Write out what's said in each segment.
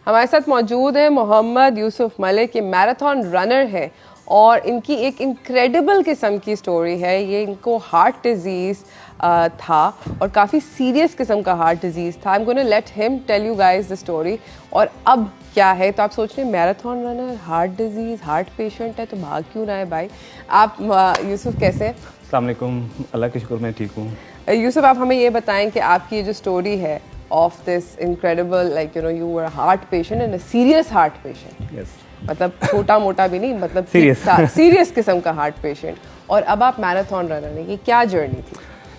हमारे साथ मौजूद है मोहम्मद यूसुफ मलिक, ये मैराथन रनर है और इनकी एक इनक्रेडिबल किस्म की स्टोरी है। ये इनको हार्ट डिजीज़ था और काफ़ी सीरियस किस्म का हार्ट डिजीज़ था। I am gonna let him tell you guys the story. और अब क्या है, तो आप सोच रहे हैं marathon runner, heart disease, heart patient है, तो भाग क्यों रहा है भाई। आप यूसुफ कैसे हैं? अस्सलाम वालेकुम, अल्लाह के शुक्र मैं ठीक हूँ। यूसुफ, आप हमें ये बताएं कि आपकी ये जो स्टोरी है of this incredible, like you were heart patient and a serious heart patient, मतलब छोटा मोटा भी नहीं, मतलब सीरियस किस्म का हार्ट पेशेंट, और अब आप मैराथन रनर हैं, ये क्या जर्नी थी?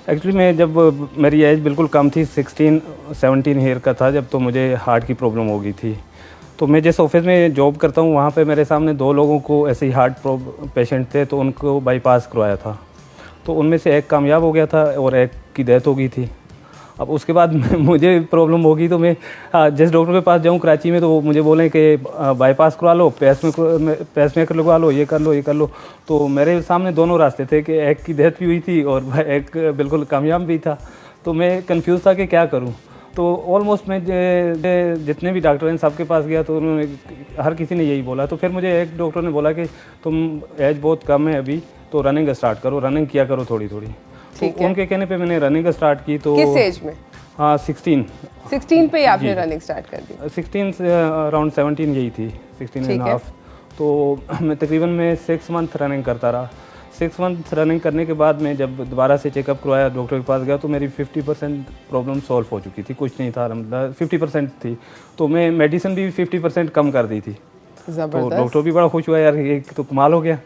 एक्चुअली मैं जब मेरी एज बिल्कुल कम थी, 16-17 ईयर का था जब, तो मुझे हार्ट की प्रॉब्लम हो गई थी। तो मैं जिस ऑफिस में जॉब करता हूँ वहाँ पे मेरे सामने 2 लोगों को ऐसे ही हार्ट पेशेंट थे, तो उनको बाईपास करवाया था। तो उनमें से एक कामयाब हो गया था और एक की डेथ हो गई थी। अब उसके बाद मुझे प्रॉब्लम होगी, तो मैं जिस डॉक्टर के पास जाऊँ कराची में, तो वो मुझे बोलें कि बाईपास करवा लो, पेसमेकर लगवा लो, ये कर लो, ये कर लो। तो मेरे सामने दोनों रास्ते थे कि एक की डेथ भी हुई थी और एक बिल्कुल कामयाब भी था। तो मैं कंफ्यूज था कि क्या करूँ। तो ऑलमोस्ट मैं जितने भी डॉक्टर हैं सबके पास गया, तो उन्होंने हर किसी ने यही बोला। तो फिर मुझे एक डॉक्टर ने बोला कि तुम एज बहुत कम है अभी, तो रनिंग स्टार्ट करो, रनिंग किया करो थोड़ी थोड़ी। तो उनके कहने पे मैंने रनिंग स्टार्ट की। तो किस एज में? हाँ, 16 पे आपने रनिंग स्टार्ट कर दी? 16 से अराउंड 17 यही थी, 16 एंड हाफ। तो मैं तकरीबन मैं 6 मंथ रनिंग करता रहा। 6 मंथ रनिंग करने के बाद मैं जब दोबारा से चेकअप करवाया, डॉक्टर के पास गया, तो मेरी 50% प्रॉब्लम सॉल्व हो चुकी थी। कुछ नहीं था, 50% थी। तो मैं मेडिसिन भी 50% कम कर दी थी। तो डॉक्टर भी बड़ा खुश हुआ, यार ये तो कमाल हो गया।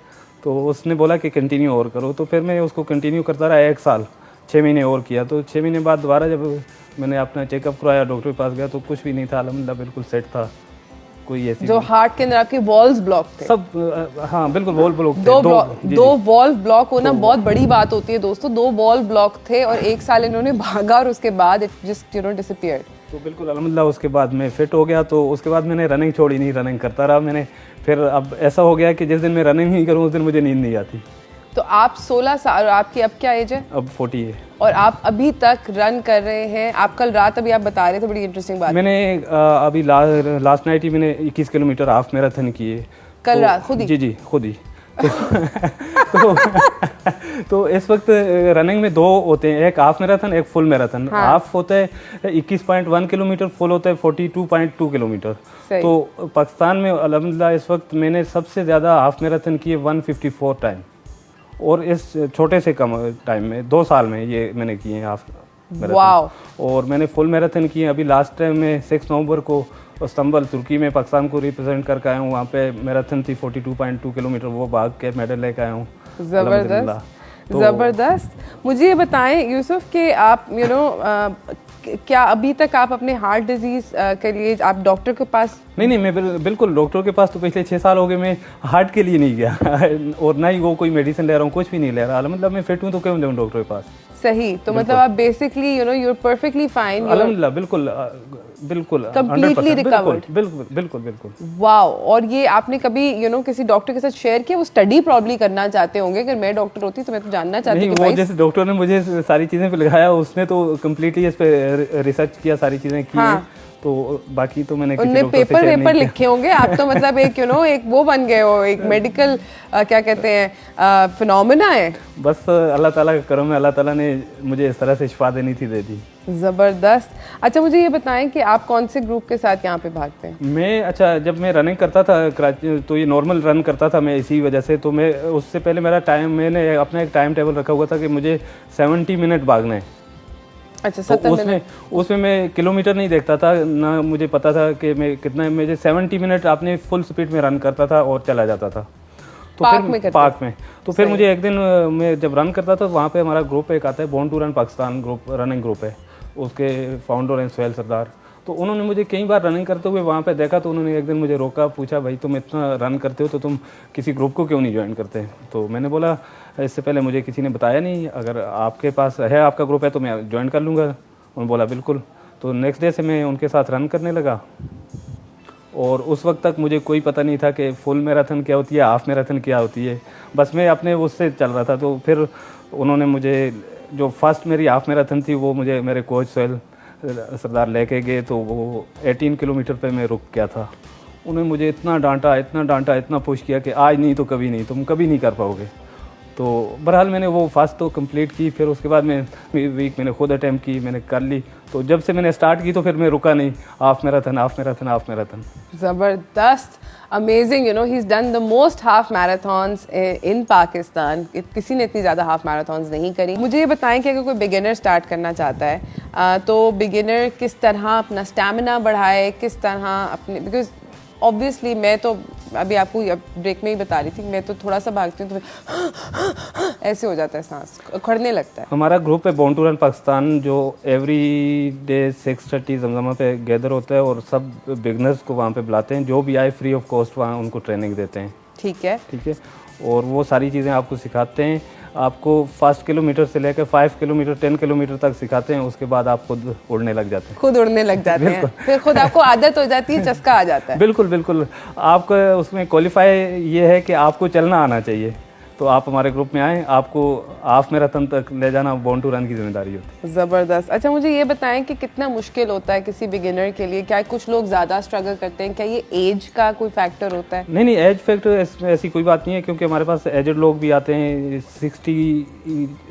तो उसने बोला कि कंटिन्यू और करो। तो फिर मैं उसको कंटिन्यू करता रहा 1 साल, 6 महीने और किया। तो 6 महीने बाद दोबारा जब मैंने अपना चेकअप करवाया, डॉक्टर के पास गया, तो कुछ भी नहीं था, अल्हम्दुलिल्लाह बिल्कुल सेट था। कोई ऐसी जो हार्ट के अंदर आपके वॉल्व्स ब्लॉक थे सब, हाँ बिल्कुल वॉल्व ब्लॉक थे। दो वॉल्व ब्लॉक होना बहुत बड़ी बात होती है दोस्तों। 2 वॉल्व ब्लॉक थे और 1 साल इन्होंने भागा और उसके बाद इट जस्ट डिसअपीयर्ड। तो बिल्कुल अल्हम्दुलिल्लाह उसके बाद मैं फिट हो गया। तो उसके बाद मैंने रनिंग छोड़ी नहीं, रनिंग करता रहा मैंने। फिर अब ऐसा हो गया कि जिस दिन मैं रनिंग नहीं करूँ उस दिन मुझे नींद नहीं आती। तो आप 16 साल, और आपकी अब क्या एज है? अब 40 है। और आप अभी तक रन कर रहे हैं। आप कल रात अभी आप बता रहे थे, बड़ी इंटरेस्टिंग बात। मैंने अभी लास्ट नाइट ही मैंने 21 किलोमीटर हाफ मैराथन किए कल रात खुद ही? जी खुद ही। तो इस वक्त रनिंग में 2 होते हैं, एक हाफ मैराथन, एक फुल मैराथन। हाफ होता है 21.1 किलोमीटर, फुल होता है 42.2 किलोमीटर। तो पाकिस्तान में अल्हम्दुलिल्लाह इस वक्त मैंने सबसे ज़्यादा हाफ मैराथन किए 154 टाइम, और इस छोटे से कम टाइम में 2 साल में ये मैंने किए हैं हाफ मैराथन। और मैंने फुल मैराथन किए अभी लास्ट टाइम में 6 नवंबर को इस्तांबुल तुर्की में पाकिस्तान को रिप्रेजेंट करके आया हूँ। वहाँ पे मैराथन थी 42.2 किलोमीटर, वो भाग के मेडल लेकर आया हूँ। ज़बरदस्त। मुझे ये बताएं यूसुफ कि आप क्या अभी तक आप अपने हार्ट डिजीज़ के लिए आप डॉक्टर के पास? नहीं, मैं बिल्कुल डॉक्टर के पास तो पिछले 6 साल हो गए मैं हार्ट के लिए नहीं गया और ना ही वो कोई मेडिसिन ले रहा हूँ, कुछ भी नहीं ले रहा। मतलब मैं फिट हूँ तो क्यों जाऊँ डॉक्टर के पास। सही। तो मतलब आप basically you are perfectly fine, अल्हम्दुलिल्लाह बिल्कुल कंप्लीटली रिकवर्ड। बिल्कुल। वाओ। और ये आपने कभी किसी डॉक्टर के साथ शेयर किया? वो स्टडी प्रॉब्ली करना चाहते होंगे। अगर मैं डॉक्टर होती तो मैं तो जानना चाहती हूँ। वो जैसे डॉक्टर ने मुझे सारी चीजें पे लगाया, उसने तो कम्प्लीटली इस पे रिसर्च किया, सारी चीजें की। हाँ। तो बाकी तो मैंने उनने पेपर लिखे होंगे। आप तो मतलब एक एक वो बन गए हो, एक मेडिकल क्या कहते हैं फिनोमेना है। बस अल्लाह ताला का करम है, अल्लाह ताला ने मुझे इस तरह से शिफा देनी थी, दे दी। ज़बरदस्त। अच्छा, मुझे ये बताएं कि आप कौन से ग्रुप के साथ यहाँ पे भागते हैं? मैं जब मैं रनिंग करता था कराची, तो ये नॉर्मल रन करता था मैं इसी वजह से। तो मैं उससे पहले मेरा टाइम, मैंने अपना एक टाइम टेबल रखा हुआ था कि मुझे 70 मिनट भागना है। अच्छा, 70 मिनट। उसमें मैं किलोमीटर नहीं देखता था, ना मुझे पता था कि मैं कितना, मुझे 70 मिनट अपने फुल स्पीड में रन करता था और चला जाता था। तो पार्क में। तो फिर मुझे एक दिन मैं जब रन करता था, वहाँ पे हमारा ग्रुप एक आता है, born to run Pakistan group, running group है, उसके फाउंडर हैं सुहेल सरदार। तो उन्होंने मुझे कई बार रनिंग करते हुए वहाँ पे देखा। तो उन्होंने एक दिन मुझे रोका, पूछा भाई तुम इतना रन करते हो तो तुम किसी ग्रुप को क्यों नहीं ज्वाइन करते? तो मैंने बोला इससे पहले मुझे किसी ने बताया नहीं, अगर आपके पास है, आपका ग्रुप है तो मैं ज्वाइन कर लूँगा। उन्होंने बोला बिल्कुल। तो नेक्स्ट डे से मैं उनके साथ रन करने लगा। और उस वक्त तक मुझे कोई पता नहीं था कि फुल मैराथन क्या होती है, हाफ मैराथन क्या होती है। बस मैं अपने उससे चल रहा था। तो फिर उन्होंने मुझे, जो फर्स्ट मेरी हाफ मैराथन थी, वो मुझे मेरे कोच सुहेल सरदार लेके गए तो वो 18 किलोमीटर पे मैं रुक गया था। उन्होंने मुझे इतना डांटा, इतना पुश किया कि आज नहीं तो कभी नहीं, तुम कभी नहीं कर पाओगे। तो बहरहाल मैंने वो फास्ट तो कंप्लीट की, फिर उसके बाद मैं वीक मैंने खुद अटैम्प्ट की, मैंने कर ली। तो जब से मैंने स्टार्ट की तो फिर मैं रुका नहीं, हाफ मैराथन। ज़बरदस्त, amazing, you know he is done the most half marathons in Pakistan. किसी ने इतनी ज़्यादा हाफ मैराथन्स नहीं करी। मुझे ये बताएं कि अगर कोई बिगिनर स्टार्ट करना चाहता है तो बिगिनर किस तरह अपना स्टैमिना बढ़ाए, किस तरह अपने, बिकॉज ऑब्वियसली मैं तो अभी आपको ब्रेक में ही बता रही थी, मैं तो थोड़ा सा भागती हूँ तो ऐसे हो जाता है, सांस उखड़ने लगता है। हमारा ग्रुप है बॉर्न टू रन पाकिस्तान, जो एवरी डे 6:30 जमजमा पे गैदर होता है और सब बिगनर्स को वहाँ पे बुलाते हैं, जो भी आए फ्री ऑफ कॉस्ट वहाँ उनको ट्रेनिंग देते हैं। ठीक है। और वो सारी चीज़ें आपको सिखाते हैं। आपको 5 किलोमीटर से लेकर 5 किलोमीटर 10 किलोमीटर तक सिखाते हैं, उसके बाद आप खुद उड़ने लग जाते हैं। खुद उड़ने लग जाते हैं, फिर खुद आपको आदत हो जाती है, चस्का आ जाता है। बिल्कुल। आपका उसमें क्वालिफाई ये है कि आपको चलना आना चाहिए, तो आप हमारे ग्रुप में आएँ, आपको हाफ मैराथन तक ले जाना बॉर्न टू रन की जिम्मेदारी होती है। ज़बरदस्त। अच्छा, मुझे ये बताएं कि कितना मुश्किल होता है किसी बिगिनर के लिए? क्या कुछ लोग ज़्यादा स्ट्रगल करते हैं? क्या ये एज का कोई फैक्टर होता है? नहीं, एज फैक्टर ऐसी कोई बात नहीं है, क्योंकि हमारे पास एजड लोग भी आते हैं, 60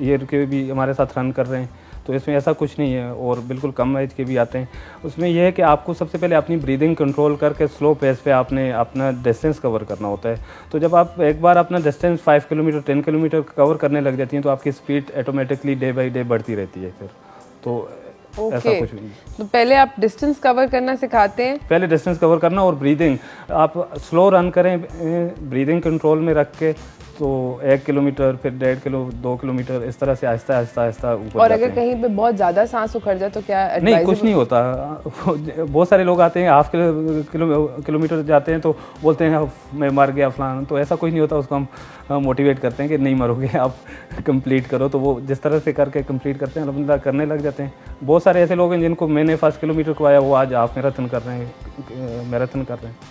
ईयर के भी हमारे साथ रन कर रहे हैं, तो इसमें ऐसा कुछ नहीं है। और बिल्कुल कम एज के भी आते हैं। उसमें यह है कि आपको सबसे पहले अपनी ब्रीदिंग कंट्रोल करके स्लो पेस पे आपने अपना डिस्टेंस कवर करना होता है। तो जब आप एक बार अपना डिस्टेंस 5 किलोमीटर 10 किलोमीटर कवर करने लग जाती हैं, तो आपकी speed automatically day by day बढ़ती रहती है। फिर तो ऐसा कुछ नहीं। तो पहले आप डिस्टेंस कवर करना सिखाते हैं? पहले डिस्टेंस कवर करना और ब्रीदिंग, आप स्लो रन करें ब्रीदिंग कंट्रोल में रख के, तो 1 किलोमीटर, फिर 1.5 किलो 2 किलोमीटर, इस तरह से आहिस्ता ऊपर। और अगर कहीं पे बहुत ज़्यादा सांस उखड़ जाए तो क्या? नहीं, कुछ नहीं होता। बहुत सारे लोग आते हैं हाफ किलोमीटर जाते हैं तो बोलते हैं मैं मर गया फलाना, तो ऐसा कुछ नहीं होता। उसको हम मोटिवेट करते हैं कि नहीं मरोगे, आप कंप्लीट करो। तो वो जिस तरह से करके कंप्लीट करते हैं, अल्हम्दुलिल्लाह करने लग जाते हैं। बहुत सारे ऐसे लोग हैं जिनको मैंने 1 किलोमीटर करवाया, वो आज हाफ मैराथन कर रहे हैं।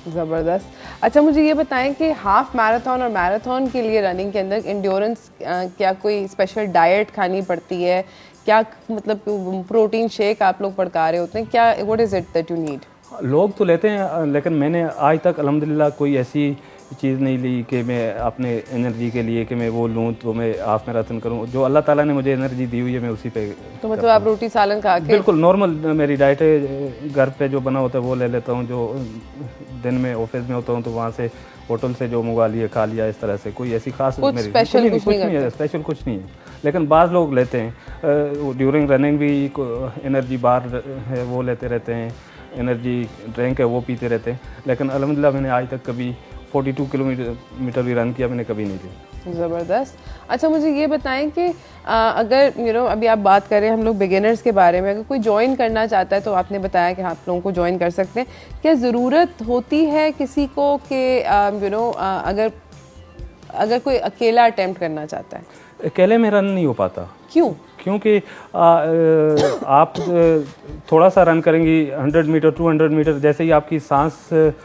ज़बरदस्त। अच्छा, मुझे ये बताएं कि हाफ मैराथन और मैराथन के लिए रनिंग के अंदर एंड्योरेंस क्या कोई स्पेशल डाइट खानी पड़ती है? क्या मतलब प्रोटीन शेक आप लोग पड़का रहे होते हैं क्या? What is it that you need? लोग तो लेते हैं, लेकिन मैंने आज तक अल्हम्दुलिल्लाह कोई ऐसी चीज़ नहीं ली कि मैं अपने एनर्जी के लिए कि मैं वो लूँ तो मैं हाफ मैराथन करूँ। जो अल्लाह ताला ने मुझे एनर्जी दी हुई है मैं उसी पे। तो मतलब आप रोटी सालन खा के? बिल्कुल नॉर्मल मेरी डाइट है, घर पे जो बना होता है वो ले लेता हूँ। जो दिन में ऑफिस में होता हूँ तो वहाँ से होटल से जो मंगवा लिया खा लिया, इस तरह से। कोई ऐसी खास मेरी स्पेशल कुछ नहीं है, स्पेशल कुछ नहीं है। लेकिन बाज़ लोग लेते हैं ड्यूरिंग रनिंग भी, एनर्जी बार है वो लेते रहते हैं, एनर्जी ड्रिंक है वो पीते रहते हैं। लेकिन अल्हम्दुलिल्लाह मैंने आज तक कभी 42 किलोमीटर भी रन किया, मैंने कभी नहीं लिया। ज़बरदस्त। अच्छा, मुझे ये बताएं कि अगर अभी आप बात करें हम लोग बिगिनर्स के बारे में, अगर कोई ज्वाइन करना चाहता है तो आपने बताया कि आप लोगों को ज्वाइन कर सकते हैं। क्या ज़रूरत होती है किसी को कि अगर कोई अकेला अटेम्प्ट करना चाहता है? अकेले में रन नहीं हो पाता। क्यों? क्योंकि आप थोड़ा सा रन करेंगी 100 मीटर 200 मीटर, जैसे ही आपकी सांस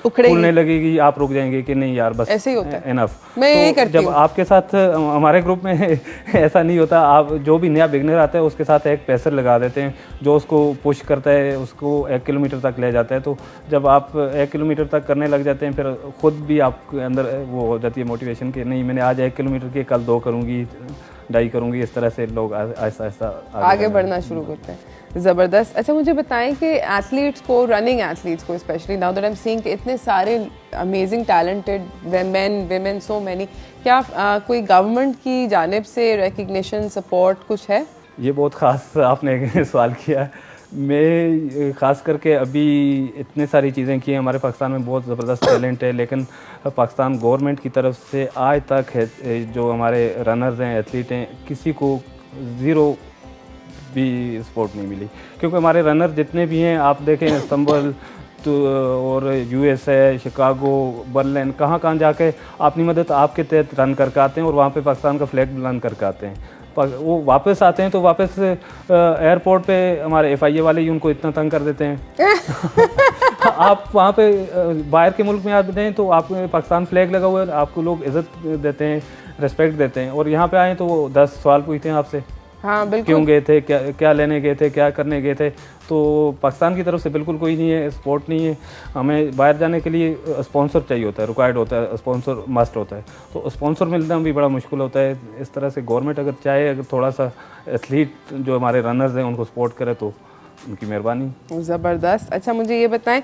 फूलने लगेगी आप रुक जाएंगे कि नहीं यार बस ऐसे ही होता है। इनफ। मैं यही करती हूँ। जब आपके साथ हमारे ग्रुप में ऐसा नहीं होता। आप जो भी नया बिगनर आता है उसके साथ एक पेसर लगा देते हैं जो उसको पुश करता है, उसको 1 किलोमीटर तक ले जाता है। तो जब आप 1 किलोमीटर तक करने लग जाते हैं फिर खुद भी आपके अंदर वो हो जाती है मोटिवेशन कि नहीं मैंने आज 1 किलोमीटर की, कल 2 करूँगी, 2.5 करूँगी। इस तरह से लोग आहिस्ता आहिस्ता आगे बढ़ना शुरू करते हैं। ज़बरदस्त। अच्छा, मुझे बताएं कि एथलीट्स को, रनिंग एथलीट्स को specially, now that I am seeing कि इतने सारे amazing talented main women, so many, क्या कोई गवर्नमेंट की जानिब से रिकग्निशन सपोर्ट कुछ है? ये बहुत ख़ास आपने सवाल किया। मैं ख़ास करके अभी इतने सारी चीज़ें की हैं, हमारे पाकिस्तान में बहुत ज़बरदस्त टैलेंट है, लेकिन पाकिस्तान गवर्नमेंट की तरफ से आज तक है जो हमारे रनर्स हैं, एथलीट हैं, किसी को ज़ीरो भी सपोर्ट नहीं मिली। क्योंकि हमारे रनर जितने भी हैं आप देखें इस्तांबुल तो और यूएस है, शिकागो, बर्लिन, कहाँ जाके अपनी मदद आपके तहत रन करके आते हैं और वहाँ पे पाकिस्तान का फ्लैग बुलंद करके आते हैं। वो वापस आते हैं तो वापस एयरपोर्ट पे हमारे एफआईए वाले ही उनको इतना तंग कर देते हैं। आप वहाँ पे बाहर के मुल्क में आते हैं तो आप पाकिस्तान फ्लैग लगा हुआ है, आपको लोग इज़्ज़त देते हैं, रिस्पेक्ट देते हैं, और यहाँ पे आए तो वो 10 सवाल पूछते हैं आपसे हाँ बिल्कुल। क्यों गए थे, क्या क्या लेने गए थे, क्या करने गए थे। तो पाकिस्तान की तरफ से बिल्कुल कोई नहीं है, सपोर्ट नहीं है। हमें बाहर जाने के लिए स्पॉन्सर चाहिए होता है, रिक्वायर्ड होता है, स्पॉन्सर मस्ट होता है। तो स्पॉन्सर मिलना भी बड़ा मुश्किल होता है। इस तरह से गवर्नमेंट अगर चाहे, अगर थोड़ा सा एथलीट जो हमारे रनर्स हैं उनको सपोर्ट करे तो उनकी मेहरबानी। ज़बरदस्त। अच्छा मुझे ये बताएं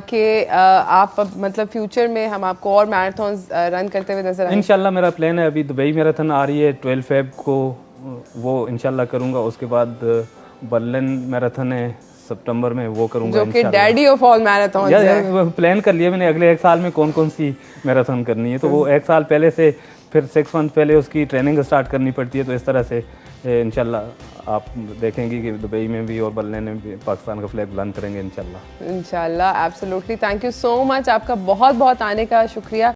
कि आप अब मतलब फ्यूचर में हम आपको और मैराथन रन करते हुए नजर आएंगे? इंशाल्लाह मेरा प्लान है, अभी दुबई मैराथन आ रही है 12 फेब को, वो इंशाल्लाह करूँगा। उसके बाद बर्लिन मैराथन है सितंबर में, वो करूँगा जो कि डैडी ऑफ ऑल मैराथन है। प्लान कर लिया मैंने अगले एक साल में कौन कौन सी मैराथन करनी है। तो वो एक साल पहले से, फिर 6 मंथ पहले उसकी ट्रेनिंग स्टार्ट करनी पड़ती है। तो इस तरह से इंशाल्लाह आप देखेंगे कि दुबई में भी और बर्लिन में भी पाकिस्तान का फ्लैग बुलंद करेंगे इंशाल्लाह। इंशाल्लाह, absolutely. Thank you so much, आपका बहुत बहुत आने का शुक्रिया।